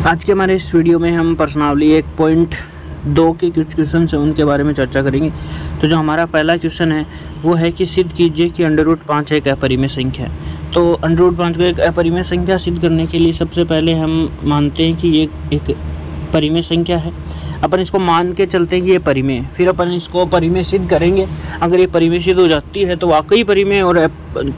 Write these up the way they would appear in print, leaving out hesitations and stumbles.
आज के हमारे इस वीडियो में हम प्रश्नावली 1.2 के कुछ क्वेश्चन हैं उनके बारे में चर्चा करेंगे। तो जो हमारा पहला क्वेश्चन है वो है कि सिद्ध कीजिए कि √5 एक अपरिमेय संख्या है। तो √5 को एक अपरिमेय संख्या सिद्ध करने के लिए सबसे पहले हम मानते हैं कि ये एक परिमेय संख्या है। अपन इसको मान के चलते हैं कि ये परिमेय है, फिर अपन इसको परिमेय सिद्ध करेंगे। अगर ये परिमेय सिद्ध हो जाती है तो वाकई परिमेय, और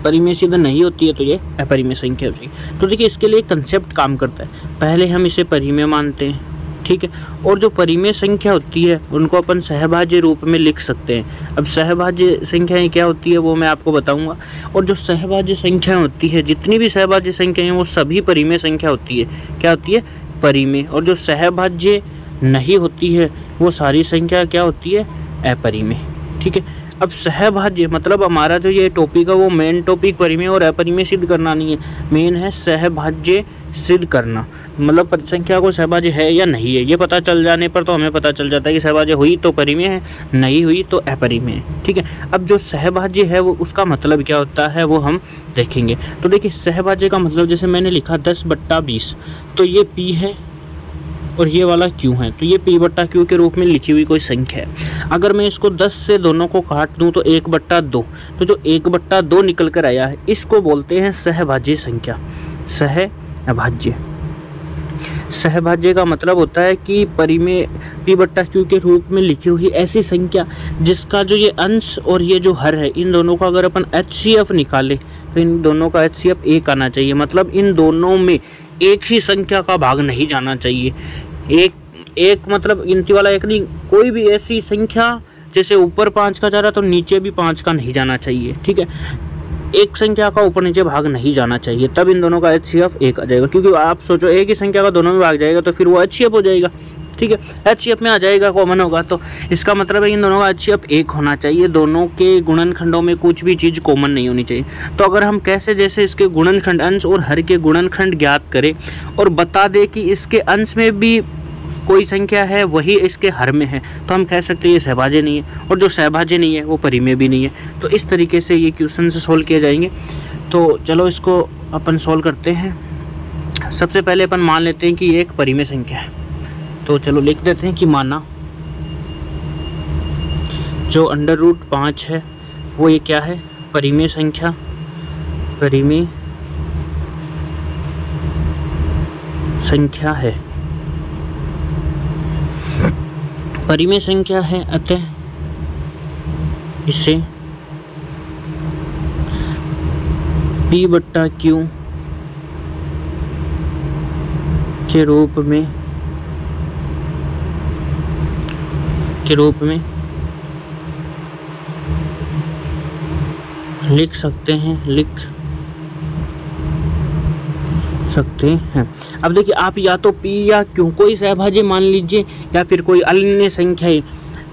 परिमेय सिद्ध नहीं होती है तो ये अपरिमेय संख्या हो जाएगी। तो देखिए इसके लिए कंसेप्ट काम करता है। पहले हम इसे परिमेय मानते हैं, ठीक है, और जो परिमेय संख्या होती है उनको अपन सहभाज्य रूप में लिख सकते हैं। अब सहभाज्य संख्याएं क्या होती है वो मैं आपको बताऊंगा। और जो सहभाज्य संख्याएं होती है, जितनी भी सहभाज्य संख्याएं वो सभी परिमेय संख्या होती है। क्या होती है? परिमेय। और जो सहभाज्य नहीं होती है वो सारी संख्या क्या होती है? अपरिमेय। ठीक है। अब सहभाज्य मतलब हमारा जो ये टॉपिक है वो मेन टॉपिक परिमेय और अपरिमेय सिद्ध करना नहीं है, मेन है सहभाज्य सिद्ध करना। मतलब संख्या को सहभाज्य है या नहीं है ये पता चल जाने पर तो हमें पता चल जाता है कि सहभाज्य हुई तो परिमेय है, नहीं हुई तो अपरिमेय है। ठीक है। अब जो सहभाज्य है वो उसका मतलब क्या होता है वो हम देखेंगे। तो देखिए सहभाज्य का मतलब जैसे मैंने लिखा 10/20, तो ये P है और ये वाला Q है, तो ये P/Q के रूप में लिखी हुई कोई संख्या है। अगर मैं इसको 10 से दोनों को काट दूं तो 1/2, तो जो 1/2 निकल कर आया है इसको बोलते हैं सहभाज्य संख्या। सहभाज्य सहभाज्य का मतलब होता है कि परिमेय P/Q के रूप में लिखी हुई ऐसी संख्या जिसका जो ये अंश और ये जो हर है इन दोनों का अगर अपन HCF निकालें तो इन दोनों का HCF 1 आना चाहिए। मतलब इन दोनों में एक ही संख्या का भाग नहीं जाना चाहिए। एक मतलब गिनती वाला एक नहीं, कोई भी ऐसी संख्या जैसे ऊपर 5 का जा रहा तो नीचे भी 5 का नहीं जाना चाहिए। ठीक है। एक संख्या का ऊपर नीचे भाग नहीं जाना चाहिए, तब इन दोनों का HCF 1 आ जाएगा। क्योंकि आप सोचो एक ही संख्या का दोनों में भाग जाएगा तो फिर वो HCF हो जाएगा। ठीक है, HCF में आ जाएगा, कॉमन होगा, तो इसका मतलब है इन दोनों का HCF 1 होना चाहिए। दोनों के गुणनखंडों में कुछ भी चीज़ कॉमन नहीं होनी चाहिए। तो अगर हम कैसे जैसे इसके गुणनखंड अंश और हर के गुणनखंड ज्ञात करें और बता दें कि इसके अंश में भी कोई संख्या है वही इसके हर में है, तो हम कह सकते हैं ये सहभाज्य नहीं है, और जो सहभाज्य नहीं है वो परिमेय भी नहीं है। तो इस तरीके से ये क्वेश्चन से सोल्व किए जाएंगे। तो चलो इसको अपन सोल्व करते हैं। सबसे पहले अपन मान लेते हैं कि ये एक परिमेय संख्या है। तो चलो लिख देते हैं कि माना जो √5 है वो ये क्या है? परिमेय संख्या। परिमेय संख्या है, परिमेय संख्या है, अतः इसे P/Q के रूप में लिख सकते हैं। अब देखिए आप या तो P या Q कोई सहभाज्य मान लीजिए या फिर कोई अन्य संख्या है।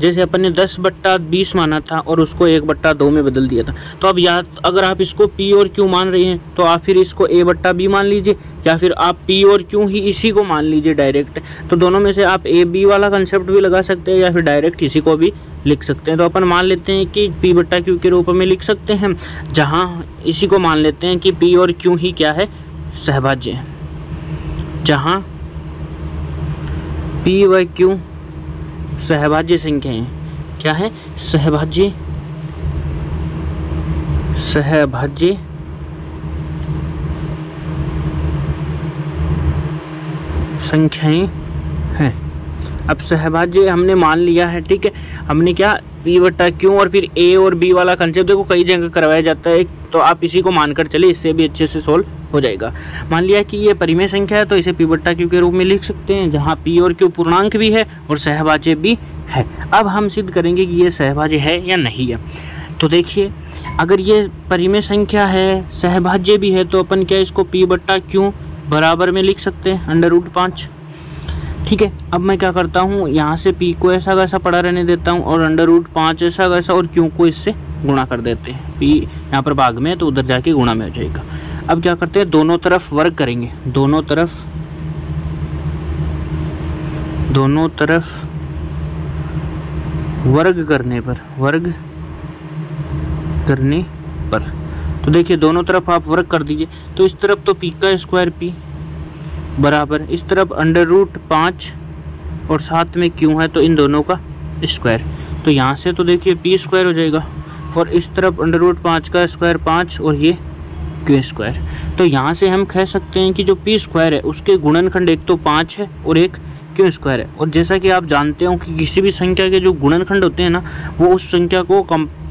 जैसे अपन ने 10/20 माना था और उसको 1/2 में बदल दिया था, तो अब या अगर आप इसको P और Q मान रहे हैं तो आप फिर इसको A/B मान लीजिए, या फिर आप P और Q ही इसी को मान लीजिए डायरेक्ट। तो दोनों में से आप AB वाला कंसेप्ट भी लगा सकते हैं या फिर डायरेक्ट इसी को भी लिख सकते हैं। तो अपन मान लेते हैं कि P/Q के रूप में लिख सकते हैं, जहाँ इसी को मान लेते हैं कि P और Q ही क्या है? सहभाज्य है। जहाँ P व Q सहभाज्य संख्या है। क्या है? सहभाज्य संख्याएं हैं। अब सहभाज्य हमने मान लिया है, ठीक है। हमने क्या P/Q और फिर A और B वाला कंसेप्ट देखो कई जगह करवाया जाता है, तो आप इसी को मानकर चले, इससे भी अच्छे से सोल्व हो जाएगा। मान लिया कि ये परिमेय संख्या है तो इसे P/Q के रूप में लिख सकते हैं, जहाँ P और Q पूर्णांक भी है और सहभाज्य भी है। अब हम सिद्ध करेंगे कि ये सहभाज्य है या नहीं है। तो देखिए अगर ये परिमेय संख्या है, सहभाज्य भी है, तो अपन क्या इसको P/Q बराबर में लिख सकते हैं √5। ठीक है। अब मैं क्या करता हूँ, यहाँ से P को ऐसा वैसा पड़ा रहने देता हूँ और √5 ऐसा वैसा, और Q को इससे गुणा कर देते हैं। P यहाँ पर भाग में है तो उधर जाके गुणा में हो जाएगा। अब क्या करते हैं, दोनों तरफ वर्ग करेंगे। दोनों तरफ वर्ग करने पर तो देखिए दोनों तरफ आप वर्ग कर दीजिए। तो इस तरफ तो P² P बराबर इस तरफ √5 और साथ में क्यू है तो इन दोनों का स्क्वायर। तो यहाँ से तो देखिए पी स्क्वायर हो जाएगा और इस तरफ √5 का स्क्वायर 5 और ये क्यू स्क्वायर। तो यहाँ से हम कह सकते हैं कि जो पी स्क्वायर है उसके गुणनखंड एक तो 5 है और एक क्यू स्क्वायर है। और जैसा कि आप जानते हो कि किसी भी संख्या के जो गुणनखंड होते हैं ना वो उस संख्या को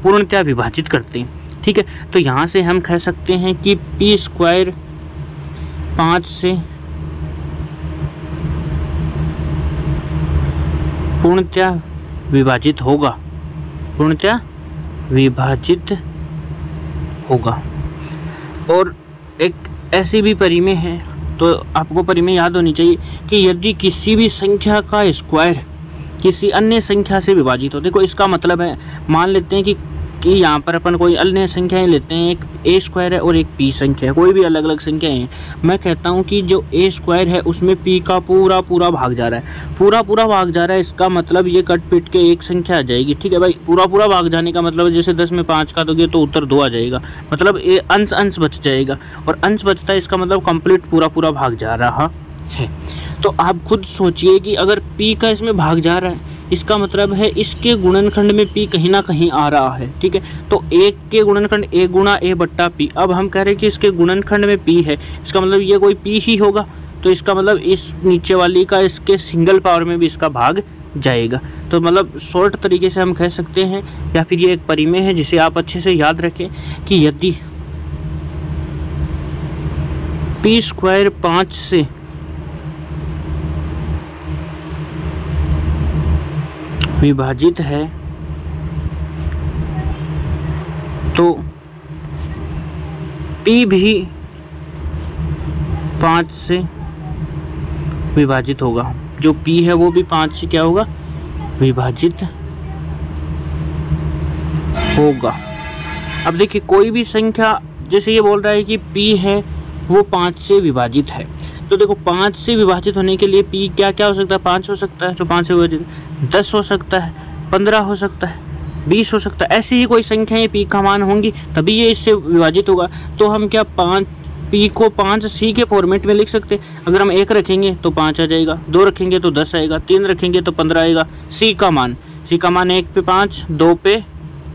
पूर्णतः विभाजित करते हैं, ठीक है। तो यहाँ से हम कह सकते हैं कि पी स्क्वायर 5 से पूर्णतः विभाजित होगा, पूर्णतः विभाजित होगा। और एक ऐसी भी परिमेय है, तो आपको परिमेय याद होनी चाहिए कि यदि किसी भी संख्या का स्क्वायर किसी अन्य संख्या से विभाजित हो, देखो इसका मतलब है, मान लेते हैं कि यहाँ पर अपन कोई अन्य संख्याएं लेते हैं, एक ए स्क्वायर है और एक पी संख्या है, कोई भी अलग अलग संख्याएं हैं। मैं कहता हूँ कि जो ए स्क्वायर है उसमें पी का पूरा पूरा भाग जा रहा है, पूरा पूरा भाग जा रहा है, इसका मतलब ये कट पिट के एक संख्या आ जाएगी, ठीक है भाई। पूरा पूरा भाग जाने का मतलब जैसे 10 में 5 का दोगे तो उत्तर 2 आ जाएगा, मतलब ये अंश अंश बच जाएगा, और अंश बचता है इसका मतलब कंप्लीट पूरा पूरा भाग जा रहा है। तो आप खुद सोचिए कि अगर पी का इसमें भाग जा रहा है, इसका मतलब है इसके गुणनखंड में पी कहीं ना कहीं आ रहा है, ठीक है। तो एक के गुणनखंड ए गुणा ए बट्टा पी, अब हम कह रहे हैं कि इसके गुणनखंड में पी है, इसका मतलब ये कोई पी ही होगा, तो इसका मतलब इस नीचे वाली का इसके सिंगल पावर में भी इसका भाग जाएगा। तो मतलब शॉर्ट तरीके से हम कह सकते हैं, या फिर ये एक परिमेय है जिसे आप अच्छे से याद रखें कि यदि पी स्क्वायर 5 से विभाजित है तो P भी 5 से विभाजित होगा, जो P है वो भी 5 से क्या होगा, विभाजित होगा। अब देखिए कोई भी संख्या, जैसे ये बोल रहा है कि P है वो 5 से विभाजित है, तो देखो 5 से विभाजित होने के लिए P क्या क्या हो सकता है, 5 हो सकता है जो 5 से विभाजित, 10 हो सकता है, 15 हो सकता है, 20 हो सकता है, ऐसी ही कोई संख्याएं P का मान होंगी तभी ये इससे विभाजित होगा। तो हम क्या P को 5C के फॉर्मेट में लिख सकते हैं। अगर हम 1 रखेंगे तो 5 आ जाएगा, 2 रखेंगे तो 10 आएगा, 3 रखेंगे तो 15 आएगा। C का मान 1 पे 5, 2 पे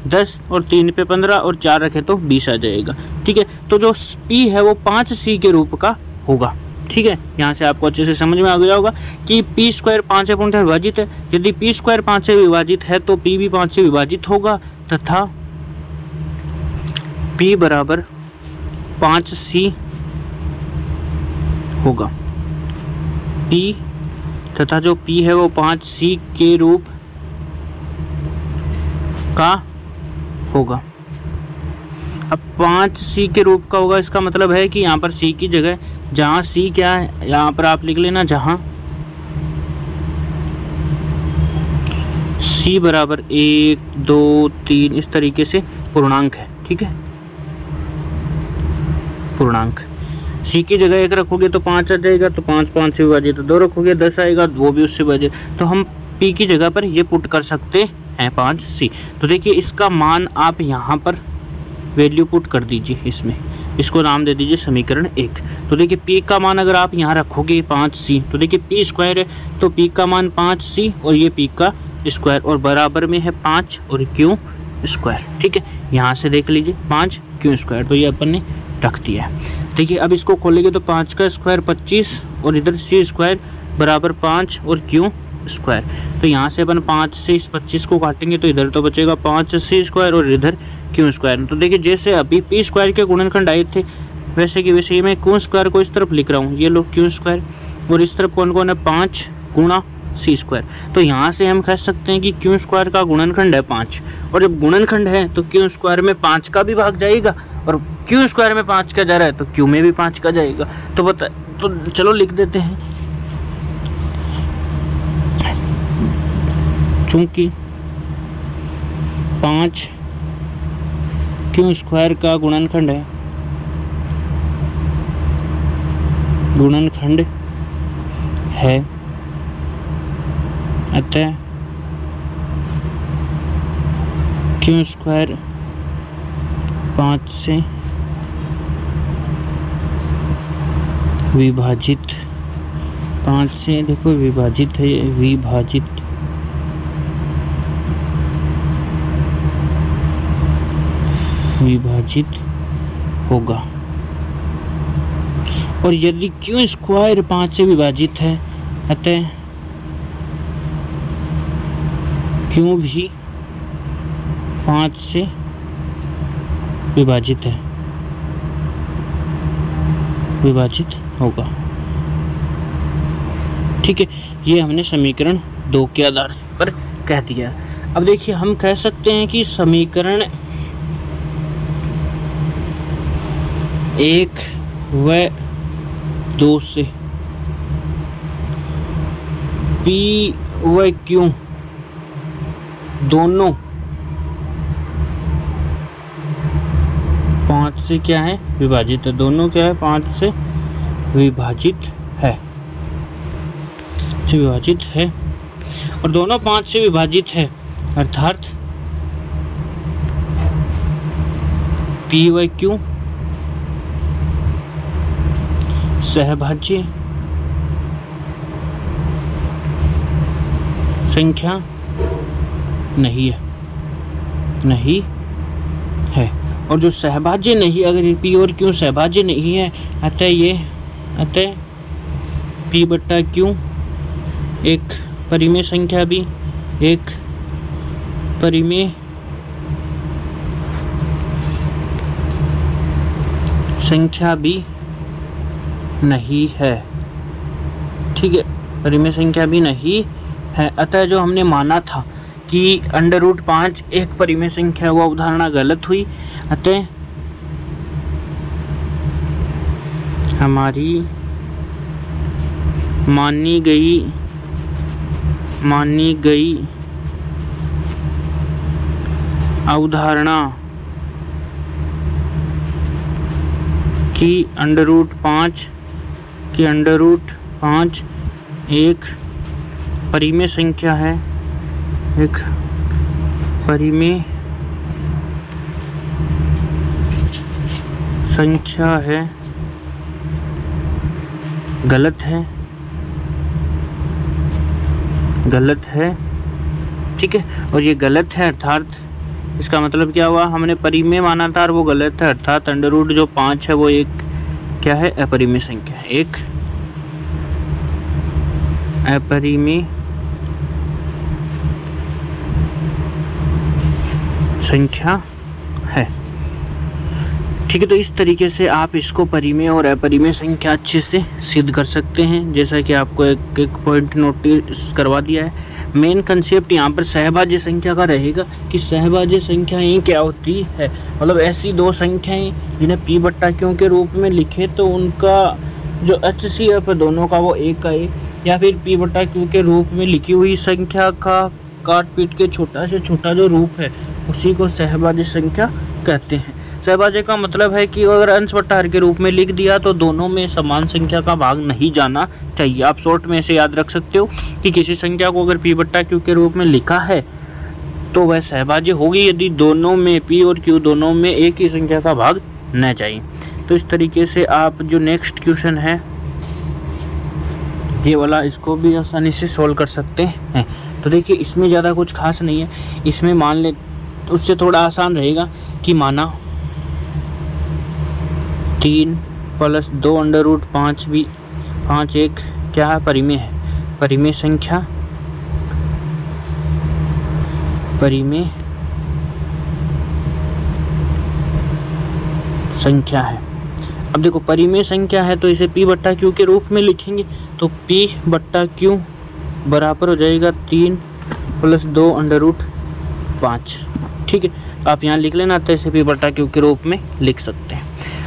10 और 3 पे 15 और 4 रखें तो 20 आ जाएगा, ठीक है। तो जो P है वो 5C के रूप का होगा, ठीक है। यहाँ से आपको अच्छे से समझ में आ गया होगा कि पी स्क्वायर 5 से पूर्णतः विभाजित है। यदि पी स्क्वायर 5 से विभाजित है तो पी भी 5 से विभाजित होगा तथा पी बराबर 5C होगा। पी तथा जो पी है वो 5C के रूप का होगा। अब 5C के रूप का होगा, इसका मतलब है कि यहाँ पर C की जगह, जहाँ C क्या है यहाँ पर आप लिख लेना, जहाँ C बराबर 1, 2, 3 इस तरीके से पूर्णांक है, ठीक है। पूर्णांक C की जगह 1 रखोगे तो 5 आ जाएगा, तो 5 से विभाजित, 2 रखोगे 10 आएगा, वो भी उससे विभाजित। तो हम P की जगह पर ये पुट कर सकते हैं 5C। तो देखिए इसका मान आप यहाँ पर वैल्यू पुट कर दीजिए, इसमें इसको नाम दे दीजिए समीकरण 1। तो देखिए P का मान अगर आप यहाँ रखोगे 5C, तो देखिए P स्क्वायर है तो P का मान 5C और ये P का स्क्वायर, और बराबर में है 5 और Q स्क्वायर, ठीक है। यहाँ से देख लीजिए 5 Q स्क्वायर, तो ये अपन ने रख दिया है। देखिए अब इसको खोलेंगे तो 5 का स्क्वायर 25 और इधर C स्क्वायर बराबर 5 और Q स्क्वायर। तो यहाँ से अपन 5 से इस 25 को काटेंगे तो इधर तो बचेगा 5C स्क्वायर और इधर Q स्क्वायर। तो देखिए जैसे अभी P स्क्वायर के गुणनखंड आए थे वैसे कि वैसे ही मैं Q स्क्वायर को इस तरफ लिख रहा हूँ, ये लो Q स्क्वायर, और इस तरफ कौन कौन है 5 गुणा C स्क्वायर। तो यहाँ से हम कह सकते हैं कि Q स्क्वायर का गुणनखंड है 5, और जब गुणनखंड है तो Q स्क्वायर में 5 का भी भाग जाएगा, और Q स्क्वायर में 5 का जा रहा है तो Q में भी 5 का जाएगा। तो चलो लिख देते हैं, चूंकि 5 Q स्क्वायर का गुणनखंड है अतः Q स्क्वायर 5 से विभाजित 5 से देखो विभाजित है, विभाजित होगा। और यदि क्यू स्क्वायर 5 से विभाजित है, अतः क्यू भी 5 से विभाजित है, विभाजित होगा। ठीक है, ये हमने समीकरण 2 के आधार पर कह दिया। अब देखिए हम कह सकते हैं कि समीकरण 1 व 2 से P व Q दोनों 5 से क्या है, विभाजित है। दोनों क्या है, 5 से विभाजित है, विभाजित है। और दोनों 5 से विभाजित है, अर्थात P व Q सहभाज्य संख्या नहीं है, नहीं है। और जो सहभाज्य नहीं, अगर ये P और Q सहभाज्य नहीं है, अतः P बट्टा Q एक परिमेय संख्या भी, एक परिमेय संख्या भी नहीं है। ठीक है, परिमेय संख्या भी नहीं है। अतः जो हमने माना था कि √5 एक परिमेय संख्या, वो अवधारणा गलत हुई। अतः हमारी मानी गई अवधारणा कि √5 एक परिमेय संख्या है, एक परिमेय संख्या है, गलत है, गलत है। ठीक है, और ये गलत है, अर्थात इसका मतलब क्या हुआ, हमने परिमेय माना था और वो गलत है, अर्थात √ जो 5 है वो एक क्या है, अपरिमेय संख्या है, एक अपरिमेय संख्या है। ठीक है, तो इस तरीके से आप इसको परिमेय और अपरिमेय संख्या अच्छे से सिद्ध कर सकते हैं। जैसा कि आपको एक पॉइंट नोटिस करवा दिया है। मेन कंसेप्ट यहाँ पर सहभाज्य संख्या का रहेगा कि सहभाज्य संख्याएं क्या होती है, मतलब ऐसी दो संख्याएं जिन्हें P बट्टा Q के रूप में लिखे तो उनका जो HCF है दोनों का वो एक का एक, या फिर P बट्टा Q के रूप में लिखी हुई संख्या का काट पीट के छोटा से छोटा जो रूप है उसी को सहभाज्य संख्या कहते हैं। सहभाज्य का मतलब है कि अगर अंश बट्टा हर के रूप में लिख दिया तो दोनों में समान संख्या का भाग नहीं जाना चाहिए। आप शॉर्ट में से याद रख सकते हो कि किसी संख्या को अगर P बट्टा Q के रूप में लिखा है तो वह सहभाज्य होगी यदि दोनों में P और Q दोनों में एक ही संख्या का भाग न जाए। तो इस तरीके से आप जो नेक्स्ट क्वेश्चन है ये वाला, इसको भी आसानी से सोल्व कर सकते हैं। तो देखिए इसमें ज़्यादा कुछ खास नहीं है। इसमें मान ले तो उससे थोड़ा आसान रहेगा कि माना 3 + 2 √5 भी 5 एक क्या है, परिमेय है, परिमेय संख्या, परिमेय संख्या है। अब देखो परिमेय संख्या है तो इसे P बट्टा Q के रूप में लिखेंगे तो P बट्टा Q बराबर हो जाएगा 3 + 2 √5। ठीक है, आप यहाँ लिख लेना, तो इसे P बट्टा Q के रूप में लिख सकते हैं।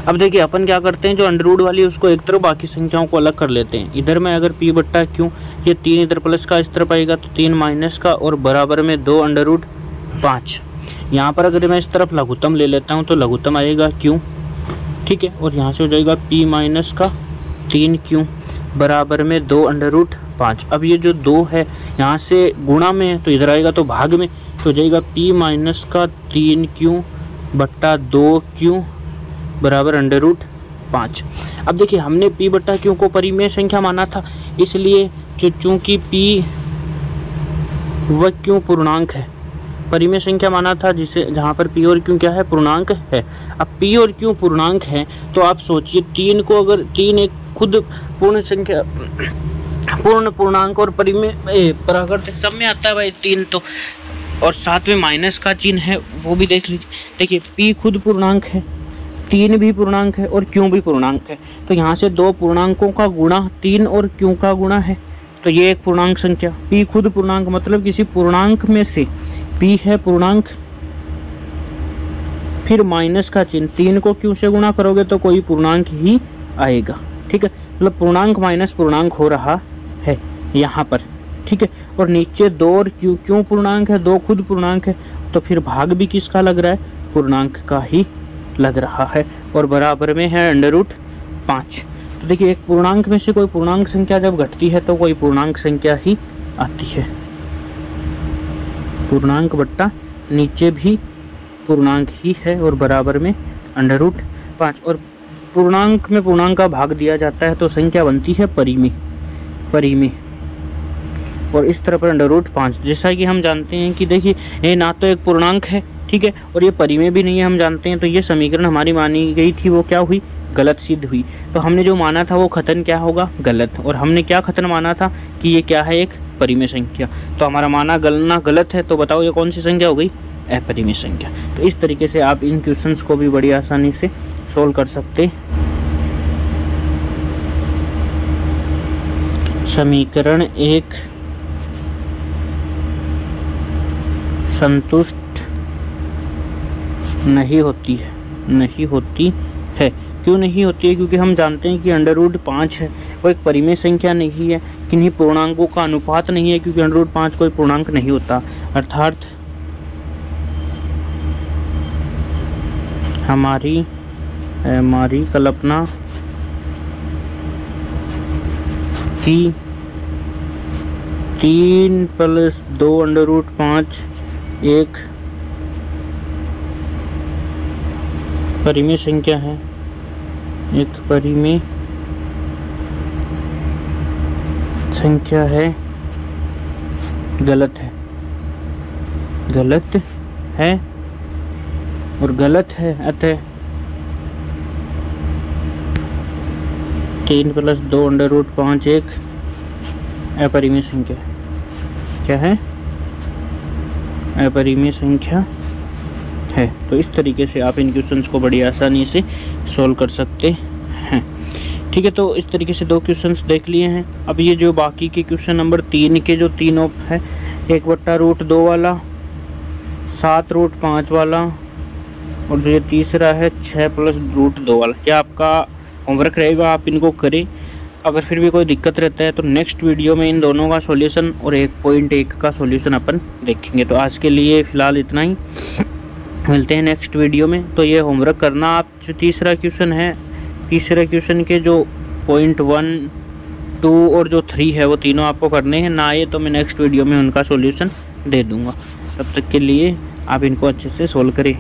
अब देखिए अपन क्या करते हैं, जो √ वाली उसको एक तरफ बाकी संख्याओं को अलग कर लेते हैं। इधर में अगर P बट्टा Q, ये 3 इधर प्लस का इस तरफ आएगा तो 3 माइनस का और बराबर में 2 √5। यहाँ पर अगर मैं इस तरफ लघुत्तम ले लेता हूँ तो लघुत्तम आएगा Q। ठीक है, और यहाँ से हो जाएगा P माइनस का 3Q बराबर में 2 √5। अब ये जो 2 है यहाँ से गुणा में है तो इधर आएगा तो भाग में, तो हो जाएगा P माइनस का 3Q बट्टा 2Q बराबर 5। अब देखिए हमने p बट्टा q को परिमेय संख्या माना था, इसलिए चूंकि p व q पूर्णांक है, परिमेय संख्या माना था जिसे जहाँ पर p और q क्या है, पूर्णांक है। अब p और q पूर्णांक है तो आप सोचिए 3 को अगर 3 एक खुद पूर्ण संख्या, पूर्ण पूर्णांक और परिमेय प्राकृत सब में आता है भाई 3 तो, और साथ में माइनस का चिन्ह है वो भी देख लीजिए। देखिए p खुद पूर्णांक है, 3 भी पूर्णांक है और q भी पूर्णांक है, तो यहाँ से दो पूर्णांकों का गुणा 3 और q का गुणा है, तो ये एक पूर्णांक संख्या। p खुद पूर्णांक मतलब किसी पूर्णांक में से p है पूर्णांक, फिर माइनस का चिन्ह, 3 को q से गुणा करोगे तो कोई पूर्णांक ही आएगा, ठीक है, मतलब पूर्णांक माइनस पूर्णांक हो रहा है यहाँ पर, ठीक है। और नीचे 2 और क्यों पूर्णांक है, 2 खुद पूर्णांक है, तो फिर भाग भी किसका लग रहा है, पूर्णांक का ही लग रहा है, और बराबर में है √5। तो देखिए एक पूर्णांक में से कोई पूर्णांक संख्या जब घटती है तो कोई पूर्णांक संख्या ही आती है, पूर्णांक बट्टा नीचे भी पूर्णांक ही है और बराबर में √5। और पूर्णांक में पूर्णांक का भाग दिया जाता है तो संख्या बनती है परिमेय, और इस तरह पर √5। जैसा कि हम जानते हैं कि देखिए ये ना तो एक पूर्णांक है, ठीक है, और ये परिमेय भी नहीं है, हम जानते हैं, तो ये समीकरण हमारी मानी गई थी वो क्या हुई, गलत सिद्ध हुई। तो हमने जो माना था वो कथन क्या होगा, गलत, और हमने क्या कथन माना था कि ये क्या है, एक परिमेय संख्या, तो हमारा माना गलना गलत है। तो बताओ ये कौन सी संख्या हो गई, अपरिमेय संख्या। तो इस तरीके से आप इन क्वेश्चंस को भी बड़ी आसानी से सोल्व कर सकते। समीकरण 1 संतुष्ट नहीं होती है। क्यों नहीं होती है, क्योंकि हम जानते हैं कि √5 है वो एक परिमेय संख्या नहीं है, किन्हीं पूर्णांकों का अनुपात नहीं है, क्योंकि √5 कोई पूर्णांक नहीं होता। अर्थात हमारी कल्पना कि 3 + 2 √5 एक परिमेय संख्या है, एक परिमेय संख्या है, गलत है और गलत है, अतः 3 + 2 √5 एक अपरिमेय संख्या क्या है, अपरिमेय संख्या है। तो इस तरीके से आप इन क्वेश्चंस को बड़ी आसानी से सॉल्व कर सकते हैं, ठीक है। तो इस तरीके से 2 क्वेश्चंस देख लिए हैं। अब ये जो बाकी के क्वेश्चन नंबर 3 के जो तीनों है, 1/√2 वाला, 7√5 वाला, और जो ये तीसरा है 6 + √2 वाला, ये आपका होमवर्क रहेगा, आप इनको करें। अगर फिर भी कोई दिक्कत रहता है तो नेक्स्ट वीडियो में इन दोनों का सॉल्यूशन और 1.1 का सॉल्यूशन अपन देखेंगे। तो आज के लिए फ़िलहाल इतना ही, मिलते हैं नेक्स्ट वीडियो में। तो ये होमवर्क करना आप, जो तीसरा क्वेश्चन है, तीसरे क्वेश्चन के जो पॉइंट 1, 2 और जो 3 है वो तीनों आपको करने हैं, ना आए तो मैं नेक्स्ट वीडियो में उनका सॉल्यूशन दे दूँगा। तब तक के लिए आप इनको अच्छे से सोल्व करें।